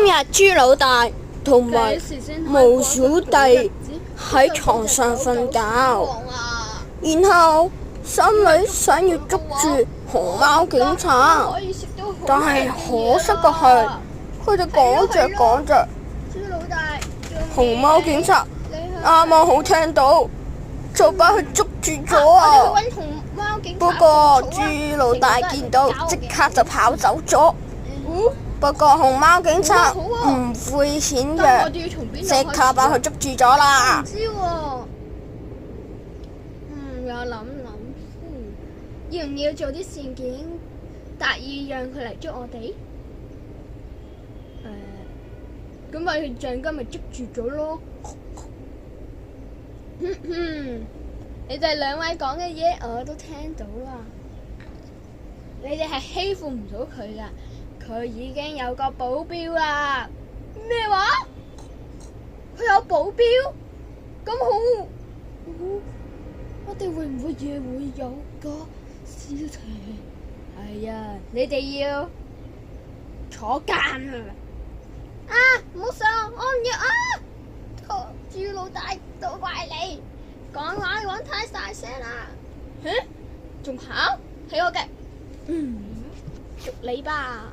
日豬老大同埋毛小弟喺床上瞓覺，然後心裏想要捉住熊貓警察，但係可惜嘅係，佢哋講着講着，熊貓警察啱啱好聽到，就把佢捉住咗啊！不過豬老大見到即刻就跑走咗。不過熊貓警察唔悔顯弱，即刻把佢捉住咗啦。唔知喎，又諗諗，要唔要做啲事件，特意讓佢嚟捉我哋？咁咪橡筋咪捉住咗咯。你哋兩位講嘅嘢我都聽到啦。你哋係欺負唔到佢噶。佢已經有個保鏢啦。咩話？佢有保鏢？咁好，我哋會唔會夜會有個事情？係啊，你哋要坐監啊！唔好上，我唔要啊！豬老大都怪你，講話講太大聲啦！仲考起我嘅？捉你吧！